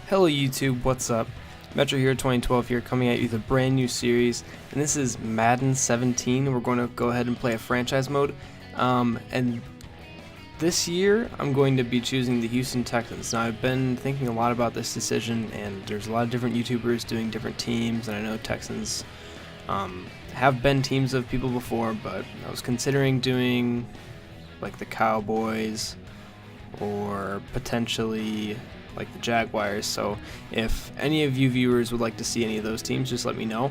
Hello YouTube, what's up? Mathieu here, 2012 here, coming at you with a brand new series, and this is Madden 17. We're going to go ahead and play a franchise mode, and this year I'm going to be choosing the Houston Texans. Now I've been thinking a lot about this decision, and there's a lot of different YouTubers doing different teams, and I know Texans have been teams of people before, but I was considering doing like the Cowboys or potentially like the Jaguars. So if any of you viewers would like to see any of those teams, just let me know.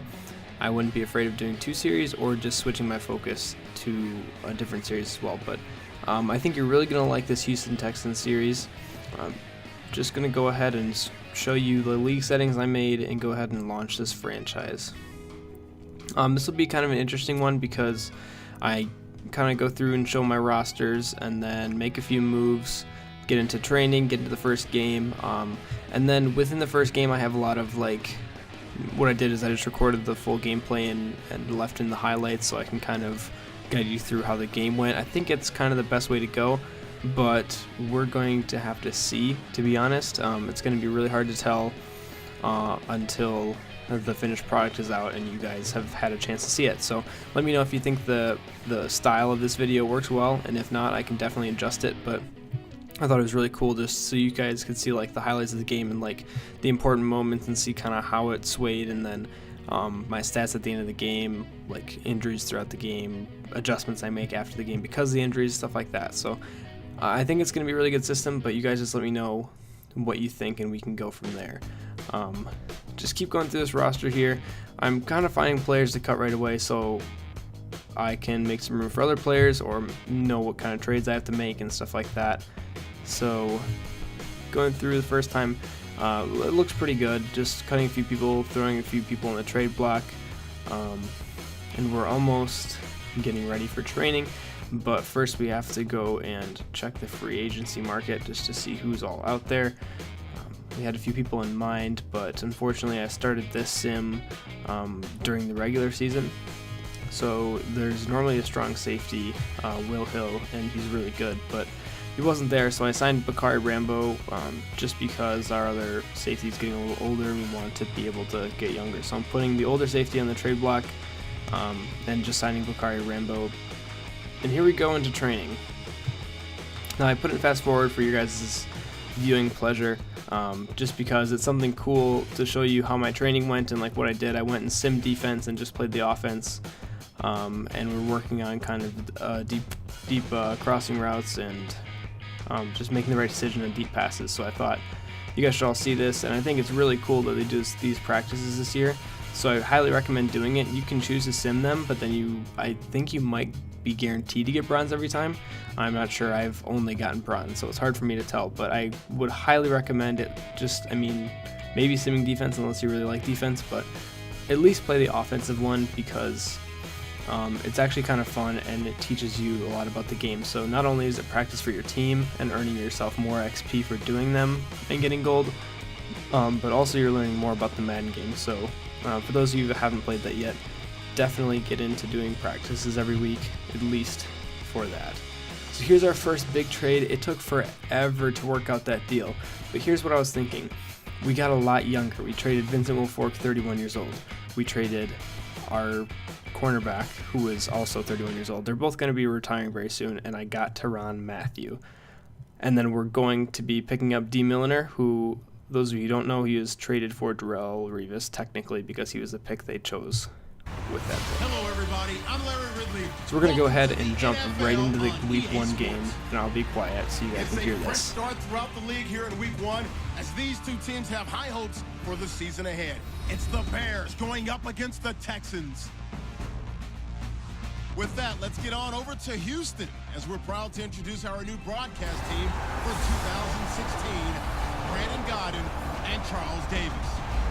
I wouldn't be afraid of doing two series or just switching my focus to a different series as well. But I think you're really going to like this Houston Texans series. I'm just going to go ahead and show you the league settings I made and go ahead and launch this franchise. This will be kind of an interesting one because I kind of go through and show my rosters and then make a few moves, get into training, get into the first game, and then within the first game I have a lot of what I did is I just recorded the full gameplay and left in the highlights so I can kind of guide you through how the game went. I think it's kind of the best way to go, but we're going to have to see, to be honest. It's going to be really hard to tell until the finished product is out and you guys have had a chance to see it. So let me know if you think the style of this video works well, and if not, I can definitely adjust it. But I thought it was really cool just so you guys could see like the highlights of the game and like the important moments and see kind of how it swayed, and then my stats at the end of the game, like injuries throughout the game, adjustments I make after the game because of the injuries, stuff like that. So I think it's going to be a really good system, but you guys just let me know what you think and we can go from there. Just keep going through this roster here. I'm kind of finding players to cut right away so I can make some room for other players or know what kind of trades I have to make and stuff like that. So going through the first time, it looks pretty good. Just cutting a few people, throwing a few people in the trade block, and we're almost getting ready for training. But first we have to go and check the free agency market just to see who's all out there. We had a few people in mind, but unfortunately I started this sim during the regular season. So there's normally a strong safety, Will Hill, and he's really good, but he wasn't there, so I signed Bakari Rambo just because our other safety is getting a little older and we want to be able to get younger. So I'm putting the older safety on the trade block and just signing Bakari Rambo. And here we go into training. Now I put it fast forward for your guys' viewing pleasure, just because it's something cool to show you how my training went and like what I did. I went and sim defense and just played the offense, and we're working on kind of deep crossing routes and just making the right decision on deep passes. So I thought you guys should all see this, and I think it's really cool that they do these practices this year. So I highly recommend doing it. You can choose to sim them, but then I think you might be guaranteed to get bronze every time. I'm not sure. I've only gotten bronze, so it's hard for me to tell, but I would highly recommend it. Just, I mean, maybe simming defense unless you really like defense, but at least play the offensive one because it's actually kind of fun and it teaches you a lot about the game. So not only is it practice for your team and earning yourself more XP for doing them and getting gold, but also you're learning more about the Madden game. So for those of you that haven't played that yet, definitely get into doing practices every week, at least for that. So here's our first big trade. It took forever to work out that deal, but here's what I was thinking. We got a lot younger. We traded Vincent Wilfork, 31 years old. We traded our cornerback, who is also 31 years old. They're both going to be retiring very soon, and I got Tyrann Mathieu. And then we're going to be picking up D. Milliner, who, those of you who don't know, he was traded for Darrelle Revis, technically, because he was the pick they chose with that pick. Hello everybody, I'm Larry Ridley. So we're going to go ahead and jump right into the Week 1 game, and I'll be quiet so you guys can hear this. It's a fresh start throughout the league here in Week 1, as these two teams have high hopes for the season ahead. It's the Bears going up against the Texans. With that, let's get on over to Houston, as we're proud to introduce our new broadcast team for 2016, Brandon Godden and Charles Davis.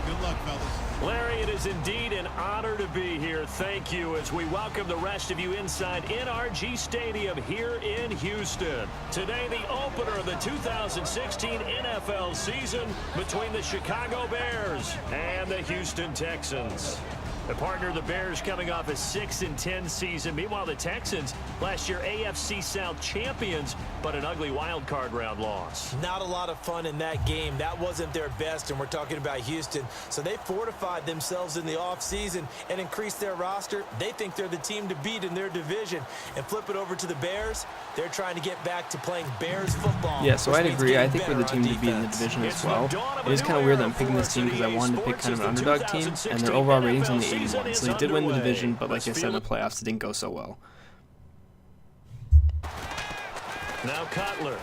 Good luck, fellas. Larry, it is indeed an honor to be here. Thank you as we welcome the rest of you inside NRG Stadium here in Houston. Today, the opener of the 2016 NFL season between the Chicago Bears and the Houston Texans. The partner, the Bears, coming off a 6-10 season. Meanwhile, the Texans, last year AFC South champions, but an ugly wild card round loss. Not a lot of fun in that game. That wasn't their best, and we're talking about Houston. So they fortified themselves in the offseason and increased their roster. They think they're the team to beat in their division. And flip it over to the Bears, they're trying to get back to playing Bears football. Yeah, so I'd agree. I think we're the team to beat in the division as well. It is kind of weird that I'm picking this team because I wanted to pick kind of an underdog team, and their overall rating's only 81. So they did win the division, but like I said in the playoffs, it didn't go so well. Now Cutler.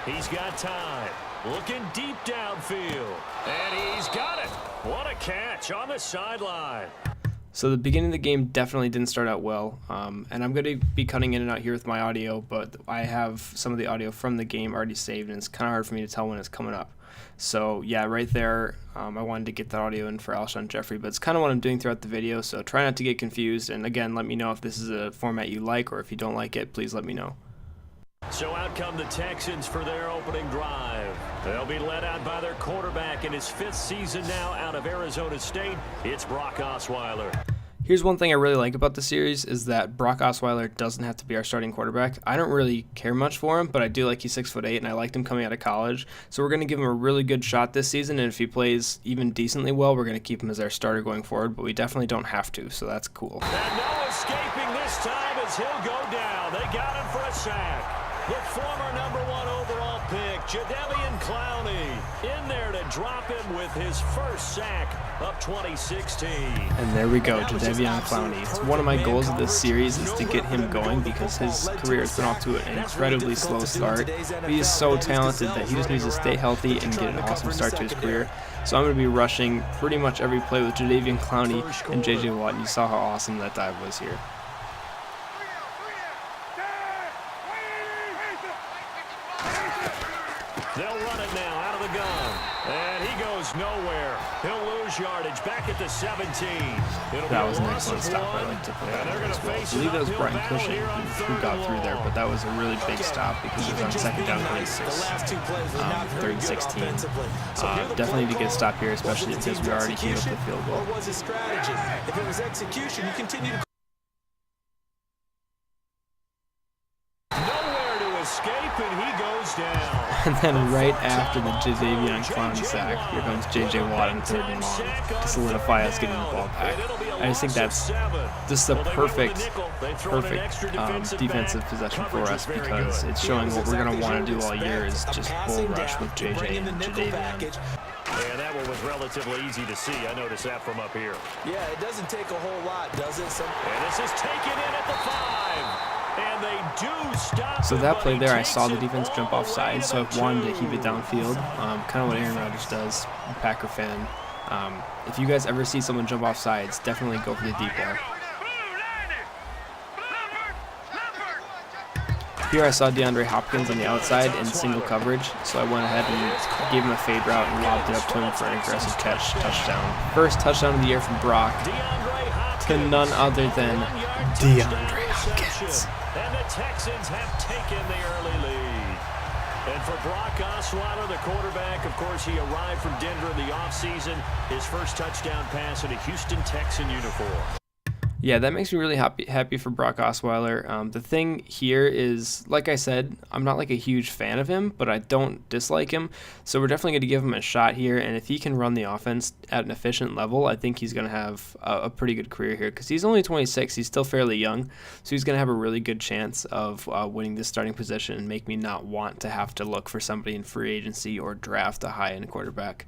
He's got time. Looking deep downfield. And he's got it. What a catch on the sideline. So the beginning of the game definitely didn't start out well, and I'm going to be cutting in and out here with my audio, but I have some of the audio from the game already saved, and it's kind of hard for me to tell when it's coming up. So yeah, right there, I wanted to get the audio in for Alshon Jeffrey, but it's kind of what I'm doing throughout the video, so try not to get confused, and again, let me know if this is a format you like, or if you don't like it, please let me know. So out come the Texans for their opening drive. They'll be led out by their quarterback in his 5th season now out of Arizona State. It's Brock Osweiler. Here's one thing I really like about the series is that Brock Osweiler doesn't have to be our starting quarterback. I don't really care much for him, but I do like he's 6'8", and I liked him coming out of college. So we're going to give him a really good shot this season, and if he plays even decently well, we're going to keep him as our starter going forward, but we definitely don't have to, so that's cool. And no escaping this time as he'll go down. They got him for a sack. The former #1 overall pick, Jadeveon Clowney, in there to drop him with his first sack of 2016. And there we go, Jadeveon Clowney. It's one of my goals of this series is to get him going because his career has been off to an incredibly slow start. He is so talented that he just needs to stay healthy and get an awesome start to his career. So I'm going to be rushing pretty much every play with Jadeveon Clowney and J.J. Watt. You saw how awesome that dive was here. They'll run it now out of the gun. And he goes nowhere. He'll lose yardage back at the 17. That was an excellent stop. I like to put that in as well. I believe that was Brian Cushing who got through there, but that was a really big stop because it was on second down 26, third and 16. Definitely need to get a stop here, especially because we already queued up the field goal. What was his strategy? If it was execution, you continue to escape, and he goes down. And then right after the Jadeveon Clowney sack, here comes J.J. Watt on 3rd and long to solidify us getting the ball back. I just think that's just the perfect defensive possession for us because it's showing what we're going to want to do all year is just bull rush with J.J. and Jadeveon. And that one was relatively easy to see. I noticed that from up here. Yeah, it doesn't take a whole lot, does it? And this is taken in at the 5. And they do stop. So that play there, I saw the defense jump off sides, so I wanted to keep it downfield. Kind of what Aaron Rodgers does, Packer fan. If you guys ever see someone jump off sides, definitely go for the deep ball. Here I saw DeAndre Hopkins on the outside in single coverage, so I went ahead and gave him a fade route and lobbed it up to him for an aggressive catch, touchdown. First touchdown of the year from Brock to none other than DeAndre Hopkins. And the Texans have taken the early lead. And for Brock Osweiler, the quarterback, of course, he arrived from Denver in the offseason. His first touchdown pass in a Houston Texan uniform. Yeah, that makes me really happy for Brock Osweiler. The thing here is, like I said, I'm not like a huge fan of him, but I don't dislike him. So we're definitely going to give him a shot here. And if he can run the offense at an efficient level, I think he's going to have a pretty good career here because he's only 26. He's still fairly young. So he's going to have a really good chance of winning this starting position and make me not want to have to look for somebody in free agency or draft a high-end quarterback.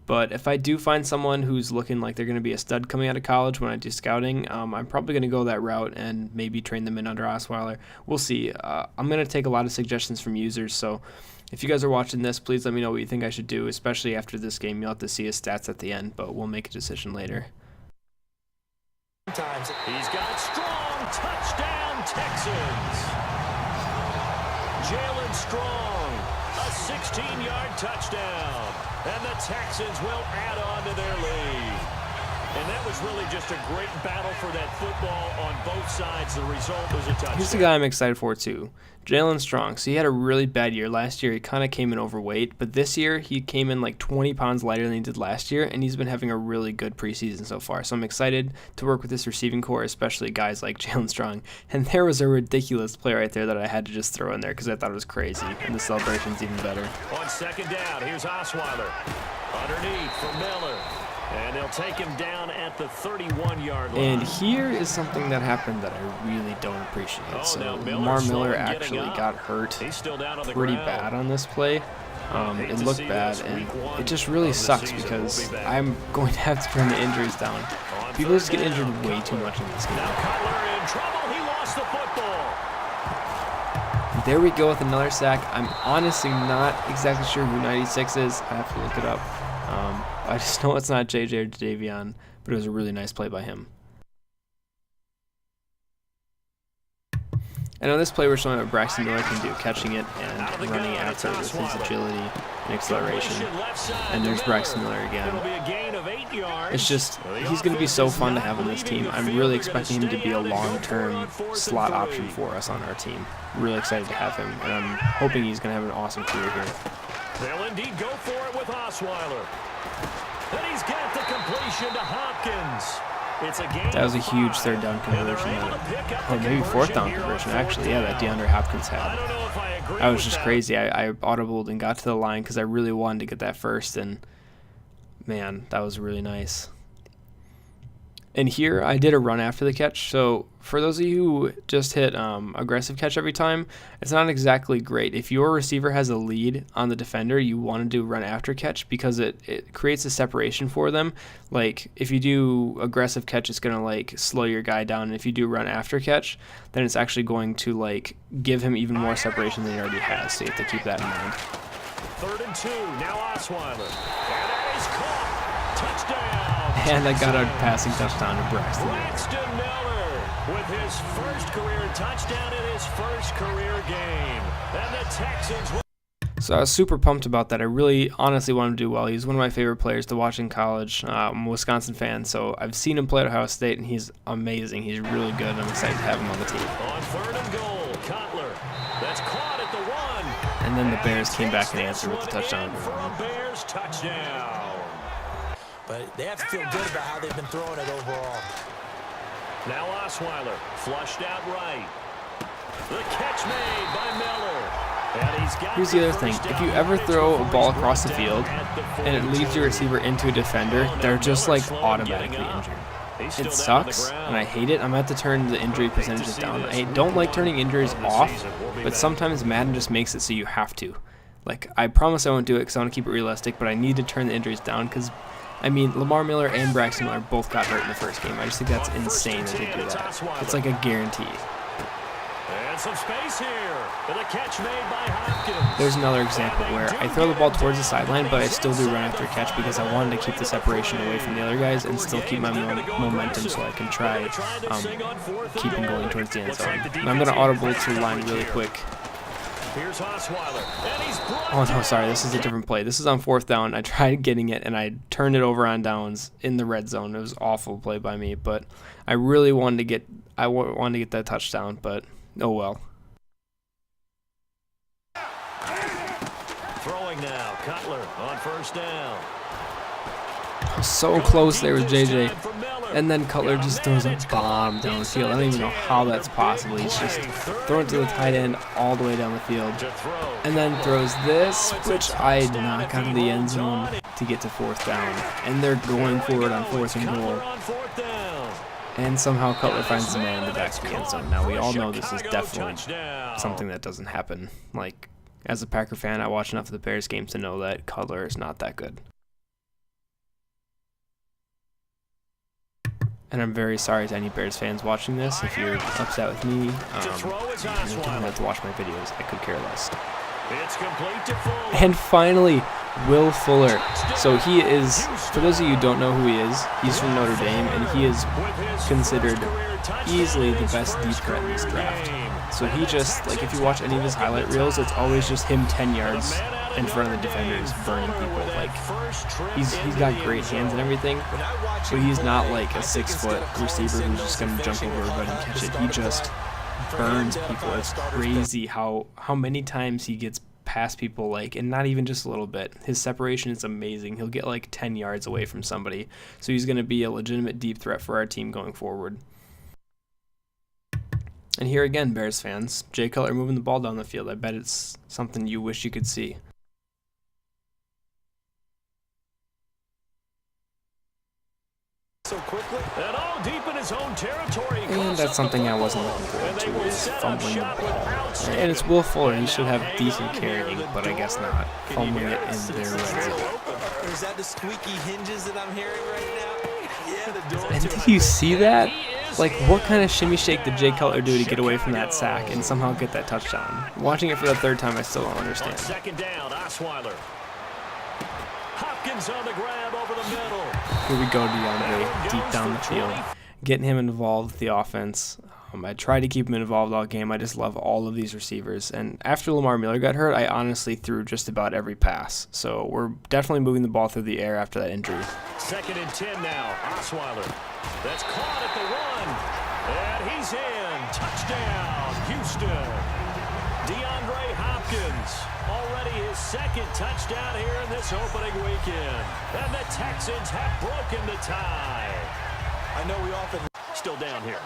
But if I do find someone who's looking like they're going to be a stud coming out of college when I do scouting, I'm probably going to go that route and maybe train them in under Osweiler. We'll see. I'm going to take a lot of suggestions from users, so if you guys are watching this, please let me know what you think I should do, especially after this game. You'll have to see his stats at the end, but we'll make a decision later. He's got strong touchdown Texans. Jalen Strong, a 16-yard touchdown. And the Texans will add on to their lead. And that was really just a great battle for that football on both sides. The result was a touchdown. Here's the guy I'm excited for too, Jalen Strong. So he had a really bad year. Last year he kind of came in overweight, but this year he came in like 20 pounds lighter than he did last year, and he's been having a really good preseason so far. So I'm excited to work with this receiving core, especially guys like Jalen Strong. And there was a ridiculous play right there that I had to just throw in there because I thought it was crazy, and the celebration's even better. On second down, here's Osweiler. Underneath for Miller. And they'll take him down at the 31-yard line. And here is something that happened that I really don't appreciate. So Lamar Miller actually got hurt pretty bad on this play. It looked bad, and it just really sucks because I'm going to have to turn the injuries down. People just get injured way too much in this game. Now Cutler in trouble. He lost the football. There we go with another sack. I'm honestly not exactly sure who 96 is. I have to look it up. I just know it's not JJ or Davion, but it was a really nice play by him. And on this play, we're showing what Braxton Miller can do, catching it and running after it with his agility and acceleration. And there's Braxton Miller again. It's just, he's going to be so fun to have on this team. I'm really expecting him to be a long-term slot option for us on our team. Really excited to have him, and I'm hoping he's going to have an awesome career here. They'll indeed go for it with Osweiler. And he's got the completion to Hopkins. It's a game. That was a huge third down conversion. Or maybe fourth down conversion, actually. Yeah, that DeAndre Hopkins had. That was just crazy. I audibled and got to the line because I really wanted to get that first, and man, that was really nice. And here I did a run after the catch. So for those of you who just hit aggressive catch every time, it's not exactly great. If your receiver has a lead on the defender, you want to do run after catch because it creates a separation for them. Like if you do aggressive catch, it's going to like slow your guy down. And if you do run after catch, then it's actually going to like give him even more separation than he already has. So you have to keep that in mind. 3rd and 2. Now Osweiler. And that is caught. Touchdown. And I got a passing touchdown to Braxton Miller with his first career touchdown in his first career game. And the Texans. So I was super pumped about that. I really honestly want him to do well. He's one of my favorite players to watch in college. I'm a Wisconsin fan, so I've seen him play at Ohio State, and he's amazing. He's really good, and I'm excited to have him on the team. On 3rd and goal, Cutler. That's caught at the 1. And then the Bears came back and answered with the touchdown. For a Bears touchdown. But they have to feel good about how they've been throwing it overall. Now Osweiler, flushed out right. The catch made by Miller. And he's got Here's the other thing. If you ever throw a ball across the field and it leads your receiver into a defender, they're just like automatically injured. It sucks, and I hate it. I'm going to have to turn the injury percentages down. I don't like turning injuries off, but sometimes Madden just makes it so you have to. Like, I promise I won't do it because I want to keep it realistic, but I need to turn the injuries down because I mean, Lamar Miller and Braxton Miller both got hurt in the first game. I just think that's insane that they do that. It's like a guarantee. And some space here. And a catch made by Hopkins. There's another example where I throw the ball towards the sideline, but I still do run after catch because I wanted to keep the separation away from the other guys and still keep my momentum so I can try keeping going towards the end zone. And I'm going to audible to the line really quick. Here's Osweiler, and he's oh no, sorry, this is a different play. This is on 4th down. I tried getting it, and I turned it over on downs in the red zone. It was an awful play by me, but I really wanted to get that touchdown, but oh well. Throwing now, Cutler on 1st down. So close there with JJ. And then Cutler just throws a bomb down the field. I don't even know how that's possible. He's just throwing it to the tight end all the way down the field. And then throws this, which I knock out of the end zone to get to 4th down. And they're going for it on 4th and goal. And somehow Cutler finds his man in the back of the end zone. Now, we all know this is definitely something that doesn't happen. Like, as a Packer fan, I watch enough of the Bears games to know that Cutler is not that good. And I'm very sorry to any Bears fans watching this. If you're upset with me, you don't have to watch my videos. I could care less. And finally, Will Fuller. So he is, for those of you who don't know who he is, he's from Notre Dame, and he is considered easily the best deep threat in this draft. So he just, like, if you watch any of his highlight reels, it's always just him 10 yards in front of the defenders, burning people. Like he's got great hands and everything, but he's not like a 6-foot receiver who's just gonna jump over everybody and catch it. He just burns people. It's crazy how many times he gets past people, like, and not even just a little bit. His separation is amazing. He'll get like 10 yards away from somebody, so he's gonna be a legitimate deep threat for our team going forward. And here again, Bears fans, Jay Cutler moving the ball down the field. I bet it's something you wish you could see. So quickly, and all deep in his own territory. And that's something I wasn't looking forward to, is fumbling the ball. And it's Will Fuller. He should have decent carrying, but I guess not. Fumbling it in their red zone. Is that the squeaky hinges that I'm hearing right now? Yeah, the door. And did you see that? Like, what kind of shimmy shake did Jay Cutler do to get away from that sack and somehow get that touchdown? Watching it for the third time, I still don't understand. Second down, Osweiler. Hopkins on the grab over the middle. Here we go, DeAndre, deep down the field, getting him involved with the offense. I tried to keep him involved all game. I just love all of these receivers. And after Lamar Miller got hurt, I honestly threw just about every pass. So we're definitely moving the ball through the air after that injury. Second and 10 now, Osweiler. That's caught at the 1. And he's in. Touchdown, Houston. DeAndre Hopkins. Already his second touchdown here in this opening weekend. And the Texans have broken the tie. I know we often Still down here.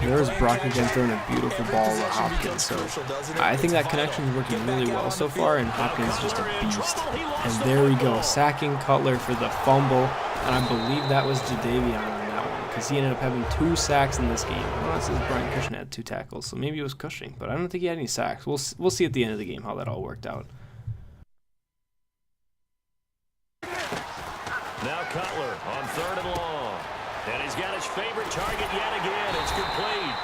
There's Brock again throwing a beautiful ball to Hopkins. So I think that connection is working really well so far, and Hopkins is just a beast. And there we go, sacking Cutler for the fumble. And I believe that was Jadeveon on that one, because he ended up having 2 sacks in this game. Well, it says Brian Cushing had 2 tackles, so maybe it was Cushing, but I don't think he had any sacks. We'll see at the end of the game how that all worked out. Now Cutler on 3rd and long. And he's got his favorite target yet again. It's complete.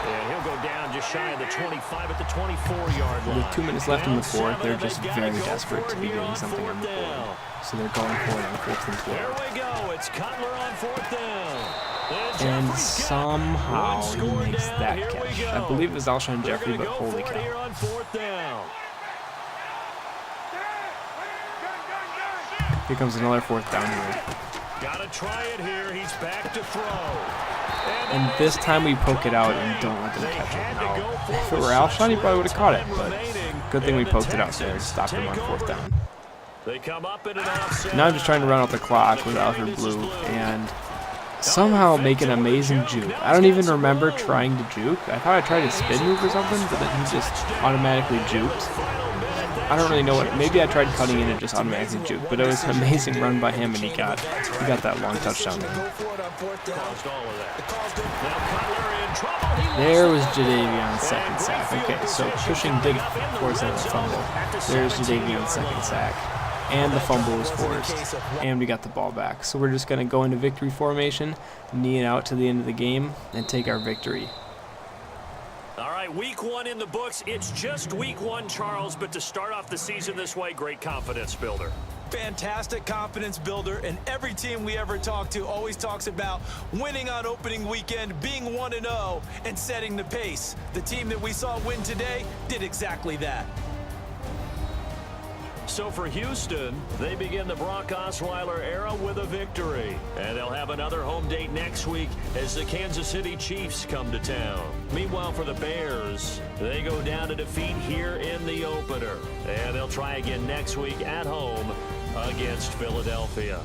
And he'll go down just shy of the 25 at the 24-yard line. With 2 minutes left in the fourth, they're just very desperate to be getting something on the board. So they're going for it on 4th and 12. There we go. It's Cutler on 4th down. And somehow he makes that catch. I believe it was Alshon Jeffrey, but holy cow. Here on 4th down. Here comes another 4th down here. Gotta try it here. He's back to throw. And this time we poke it out and don't let them catch it. Now, if it were Alshon, he probably would have caught it, but good thing we poked it out there and stopped him on 4th down. They come up in an offset. Now I'm just trying to run out the clock with Alfred Blue and somehow make an amazing juke. I don't even remember trying to juke. I thought I tried a spin move or something, but then he just automatically juked. I don't really know what. Maybe I tried cutting in and just automatically juked, but it was an amazing run by him, and he got that long touchdown there. There was Jadeveon's second sack. Okay, so Cushing did force that fumble. There's Jadeveon's second sack. And the fumble was forced. And we got the ball back. So we're just going to go into victory formation, knee it out to the end of the game, and take our victory. All right, week 1 in the books. It's just week 1, Charles, but to start off the season this way, great confidence builder. fantastic confidence builder, and every team we ever talk to always talks about winning on opening weekend, being 1-0, and setting the pace. The team that we saw win today did exactly that. So for Houston, they begin the Brock Osweiler era with a victory. And they'll have another home date next week as the Kansas City Chiefs come to town. Meanwhile, for the Bears, they go down to defeat here in the opener. And they'll try again next week at home against Philadelphia.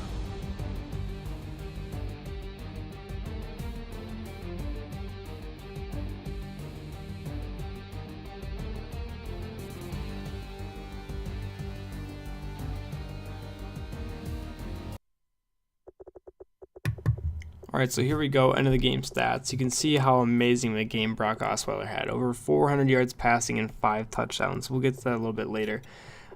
Alright, so here we go, end of the game stats. You can see how amazing the game Brock Osweiler had. Over 400 yards passing and 5 touchdowns. We'll get to that a little bit later.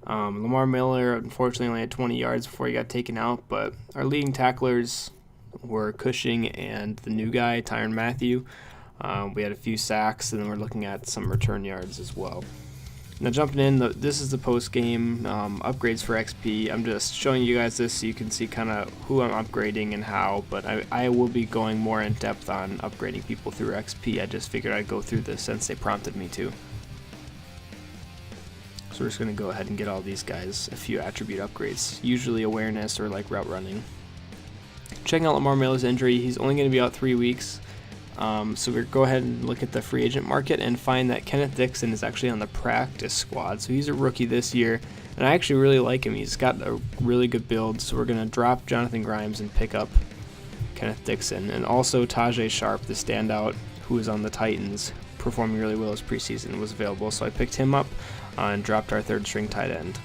Lamar Miller, unfortunately, only had 20 yards before he got taken out, but our leading tacklers were Cushing and the new guy, Tyrann Mathieu. We had a few sacks, and then we're looking at some return yards as well. Now jumping in, this is the post-game upgrades for XP. I'm just showing you guys this so you can see kind of who I'm upgrading and how, but I will be going more in depth on upgrading people through XP. I just figured I'd go through this since they prompted me to. So we're just going to go ahead and get all these guys a few attribute upgrades, usually awareness or like route running. Checking out Lamar Miller's injury, he's only going to be out 3 weeks. So we'll go ahead and look at the free agent market and find that Kenneth Dixon is actually on the practice squad. So he's a rookie this year, and I actually really like him. He's got a really good build, so we're going to drop Jonathan Grimes and pick up Kenneth Dixon. And also Tajay Sharp, the standout who was on the Titans, performing really well as preseason, was available. So I picked him up and dropped our third string tight end.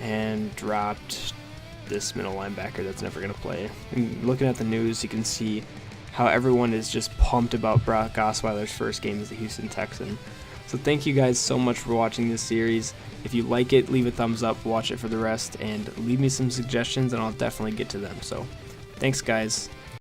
And dropped this middle linebacker that's never going to play. And looking at the news, you can see how everyone is just pumped about Brock Osweiler's first game as the Houston Texan. So thank you guys so much for watching this series. If you like it, leave a thumbs up, watch it for the rest, and leave me some suggestions and I'll definitely get to them. So thanks guys.